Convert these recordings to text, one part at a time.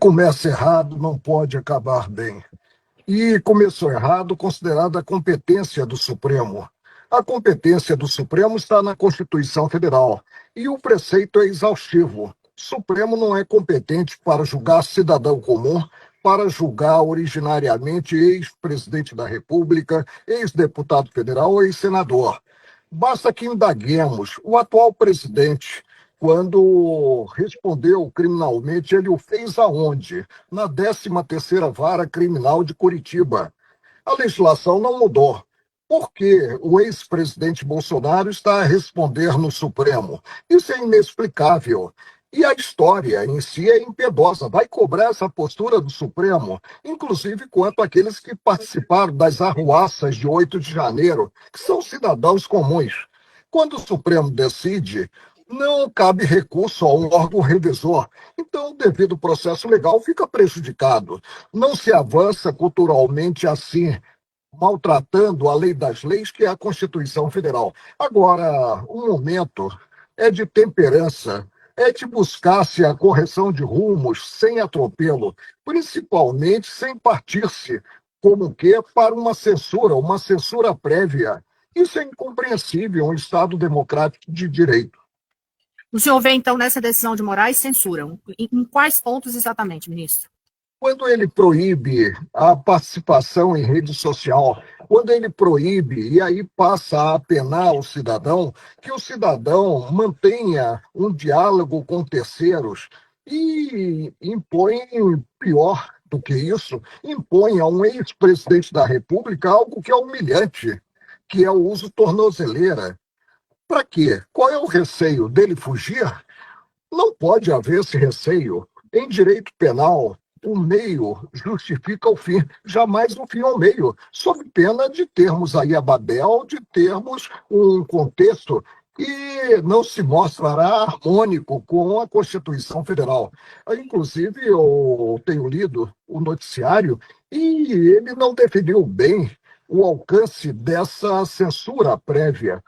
começa errado não pode acabar bem. E começou errado considerada a competência do Supremo. A competência do Supremo está na Constituição Federal e o preceito é exaustivo. O Supremo não é competente para julgar cidadão comum, para julgar originariamente ex-presidente da República, ex-deputado federal ou ex-senador. Basta que indaguemos o atual presidente. Quando respondeu criminalmente, ele o fez aonde? Na 13ª Vara Criminal de Curitiba. A legislação não mudou. Por que o ex-presidente Bolsonaro está a responder no Supremo? Isso é inexplicável. E a história em si é impiedosa, vai cobrar essa postura do Supremo, inclusive quanto àqueles que participaram das arruaças de 8 de janeiro, que são cidadãos comuns. Quando o Supremo decide, não cabe recurso a um órgão revisor. Então, o devido processo legal fica prejudicado. Não se avança culturalmente assim, maltratando a lei das leis, que é a Constituição Federal. Agora, o momento é de temperança, é de buscar-se a correção de rumos sem atropelo, principalmente sem partir-se, como que, para uma censura prévia. Isso é incompreensível em um Estado democrático de direito. O senhor vê, então, nessa decisão de Moraes, censura. Em quais pontos exatamente, ministro? Quando ele proíbe a participação em rede social, quando ele proíbe e aí passa a apenar o cidadão, que o cidadão mantenha um diálogo com terceiros e impõe, pior do que isso, impõe a um ex-presidente da República algo que é humilhante, que é o uso tornozeleira. Para quê? Qual é o receio dele fugir? Não pode haver esse receio. Em direito penal, o meio justifica o fim, jamais o fim ao meio, sob pena de termos aí a Babel, de termos um contexto que não se mostrará harmônico com a Constituição Federal. Inclusive, eu tenho lido o noticiário e ele não definiu bem o alcance dessa censura prévia.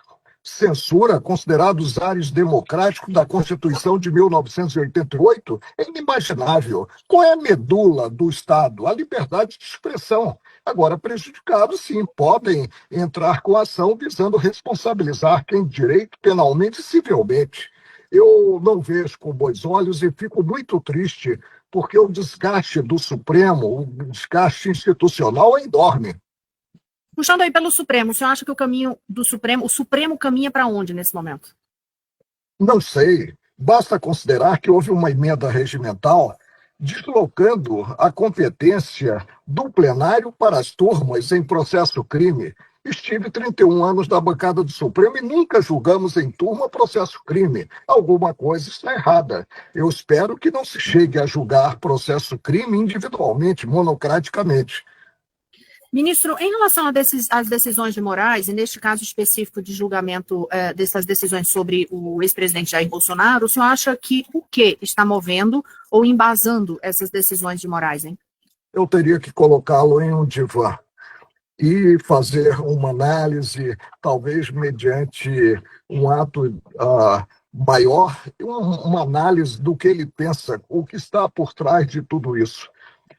Censura, considerado os ares democráticos da Constituição de 1988, é inimaginável. Qual é a medula do Estado? A liberdade de expressão. Agora, prejudicados, sim, podem entrar com ação visando responsabilizar quem direito penalmente e civilmente. Eu não vejo com bons olhos e fico muito triste porque o desgaste do Supremo, o desgaste institucional é enorme. Puxando aí pelo Supremo, o senhor acha que o caminho do Supremo, o Supremo caminha para onde nesse momento? Não sei. Basta considerar que houve uma emenda regimental deslocando a competência do plenário para as turmas em processo crime. Estive 31 anos na bancada do Supremo e nunca julgamos em turma processo crime. Alguma coisa está errada. Eu espero que não se chegue a julgar processo crime individualmente, monocraticamente. Ministro, em relação às decisões de Moraes, e neste caso específico de julgamento dessas decisões sobre o ex-presidente Jair Bolsonaro, o senhor acha que o que está movendo ou embasando essas decisões de Moraes, hein? Eu teria que colocá-lo em um divã e fazer uma análise, talvez mediante um ato maior, uma análise do que ele pensa, o que está por trás de tudo isso.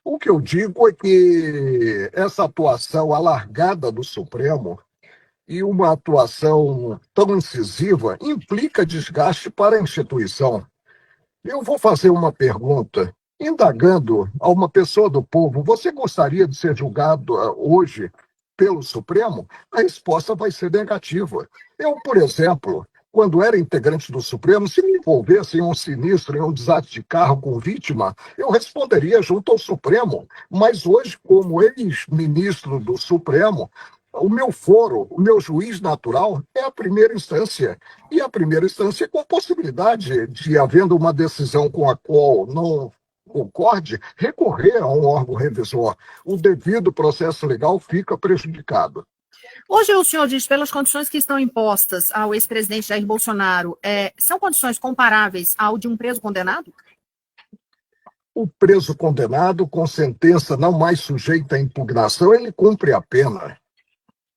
O que eu digo é que essa atuação alargada do Supremo e uma atuação tão incisiva implica desgaste para a instituição. Eu vou fazer uma pergunta. Indagando a uma pessoa do povo, você gostaria de ser julgado hoje pelo Supremo? A resposta vai ser negativa. Eu, por exemplo, quando era integrante do Supremo, se me envolvesse em um sinistro, em um desastre de carro com vítima, eu responderia junto ao Supremo. Mas hoje, como ex-ministro do Supremo, o meu foro, o meu juiz natural é a primeira instância. E a primeira instância com possibilidade de, havendo uma decisão com a qual não concorde, recorrer a um órgão revisor. O devido processo legal fica prejudicado. Hoje o senhor diz, pelas condições que estão impostas ao ex-presidente Jair Bolsonaro, são condições comparáveis ao de um preso condenado? O preso condenado, com sentença não mais sujeita à impugnação, ele cumpre a pena.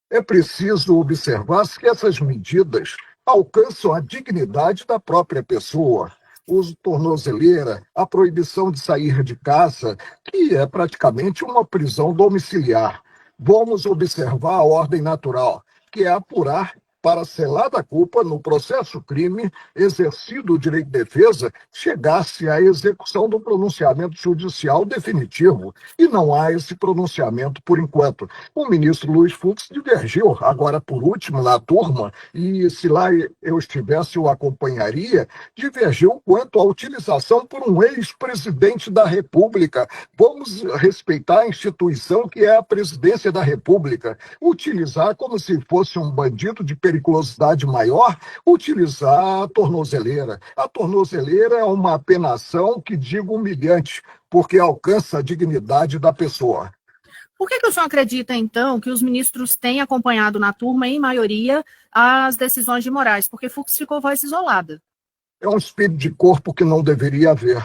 É preciso observar que essas medidas alcançam a dignidade da própria pessoa. uso de tornozeleira, a proibição de sair de casa, que é praticamente uma prisão domiciliar. Vamos observar a ordem natural, que é apurar para, selada a culpa no processo crime, exercido o direito de defesa, chegasse à execução do pronunciamento judicial definitivo. E não há esse pronunciamento por enquanto. O ministro Luiz Fux divergiu, agora por último, na turma, e se lá eu estivesse, o acompanharia, divergiu quanto à utilização por um ex-presidente da República. Vamos respeitar a instituição que é a presidência da República. Utilizar como se fosse um bandido de periculosidade maior, utilizar a tornozeleira. A tornozeleira é uma apenação que digo humilhante, porque alcança a dignidade da pessoa. Por que o senhor acredita, então, que os ministros têm acompanhado na turma, em maioria, as decisões de Moraes? Porque Fux ficou voz isolada. É um espírito de corpo que não deveria haver.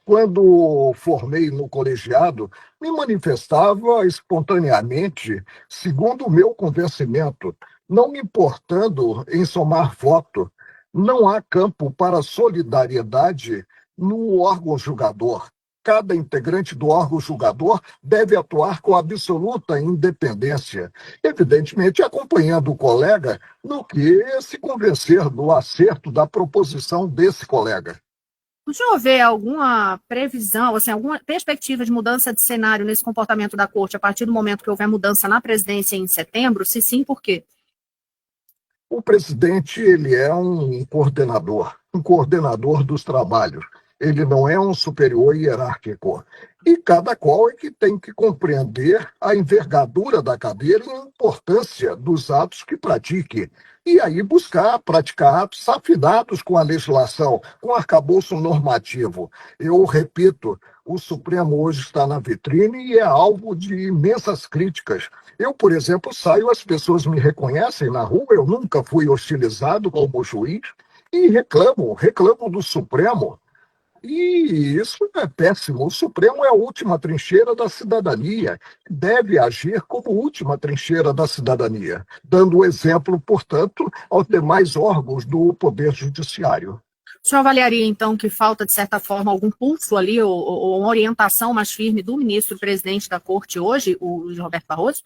Quando formei no colegiado, me manifestava espontaneamente, segundo o meu convencimento, não me importando em somar voto. Não há campo para solidariedade no órgão julgador. Cada integrante do órgão julgador deve atuar com absoluta independência, evidentemente acompanhando o colega no que se convencer do acerto da proposição desse colega. O senhor vê alguma previsão, assim, alguma perspectiva de mudança de cenário nesse comportamento da corte a partir do momento que houver mudança na presidência em setembro? Se sim, por quê? O presidente, ele é um coordenador dos trabalhos. Ele não é um superior hierárquico. E cada qual é que tem que compreender a envergadura da cadeira e a importância dos atos que pratique. E aí praticar atos afinados com a legislação, com o arcabouço normativo. Eu repito, o Supremo hoje está na vitrine e é alvo de imensas críticas. Eu, por exemplo, saio, as pessoas me reconhecem na rua, eu nunca fui hostilizado como juiz, e reclamo do Supremo. E isso é péssimo. O Supremo é a última trincheira da cidadania, deve agir como última trincheira da cidadania, dando exemplo, portanto, aos demais órgãos do Poder Judiciário. O senhor avaliaria, então, que falta, de certa forma, algum pulso ali, ou uma orientação mais firme do ministro-presidente da Corte hoje, o Luiz Roberto Barroso?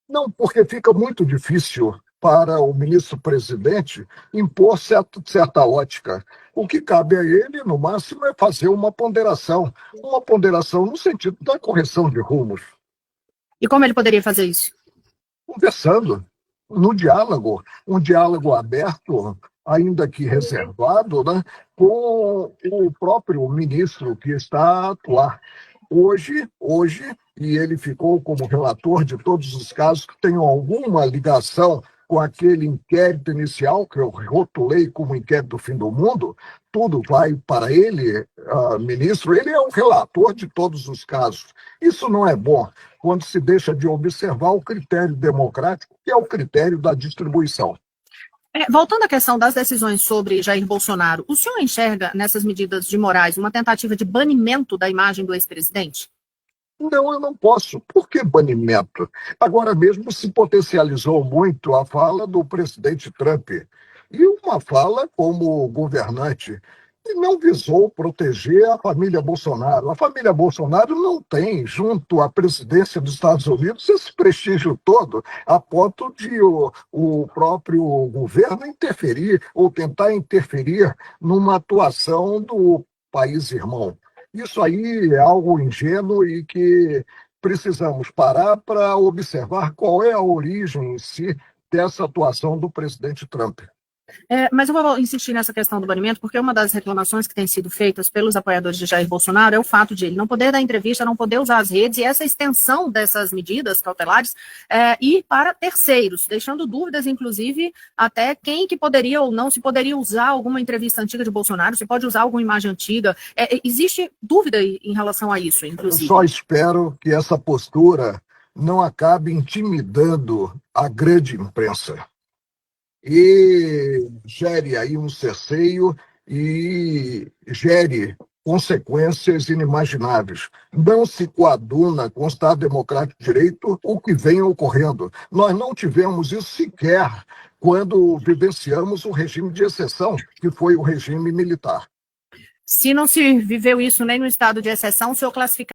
Não, porque fica muito difícil para o ministro-presidente impor certa ótica. O que cabe a ele, no máximo, é fazer uma ponderação no sentido da correção de rumos. E como ele poderia fazer isso? Conversando, no diálogo, um diálogo aberto, ainda que reservado, né, com o próprio ministro que está a atuar. Hoje, e ele ficou como relator de todos os casos que tenham alguma ligação com aquele inquérito inicial, que eu rotulei como inquérito do fim do mundo, tudo vai para ele, ministro, ele é o relator de todos os casos. Isso não é bom, quando se deixa de observar o critério democrático, que é o critério da distribuição. Voltando à questão das decisões sobre Jair Bolsonaro, o senhor enxerga nessas medidas de Moraes uma tentativa de banimento da imagem do ex-presidente? Não, eu não posso. Por que banimento? Agora mesmo se potencializou muito a fala do presidente Trump. E uma fala como governante. E não visou proteger a família Bolsonaro. A família Bolsonaro não tem, junto à presidência dos Estados Unidos, esse prestígio todo, a ponto de o próprio governo interferir ou tentar interferir numa atuação do país irmão. Isso aí é algo ingênuo e que precisamos parar para observar qual é a origem em si dessa atuação do presidente Trump. Mas eu vou insistir nessa questão do banimento, porque uma das reclamações que tem sido feitas pelos apoiadores de Jair Bolsonaro é o fato de ele não poder dar entrevista, não poder usar as redes, e essa extensão dessas medidas cautelares ir para terceiros, deixando dúvidas, inclusive, até quem que poderia ou não, se poderia usar alguma entrevista antiga de Bolsonaro, se pode usar alguma imagem antiga. Existe dúvida em relação a isso, inclusive. Eu só espero que essa postura não acabe intimidando a grande imprensa e gere aí um cerceio e gere consequências inimagináveis. Não se coaduna com o Estado Democrático de Direito o que vem ocorrendo. Nós não tivemos isso sequer quando vivenciamos o regime de exceção, que foi o regime militar. Se não se viveu isso nem no estado de exceção, o senhor classifica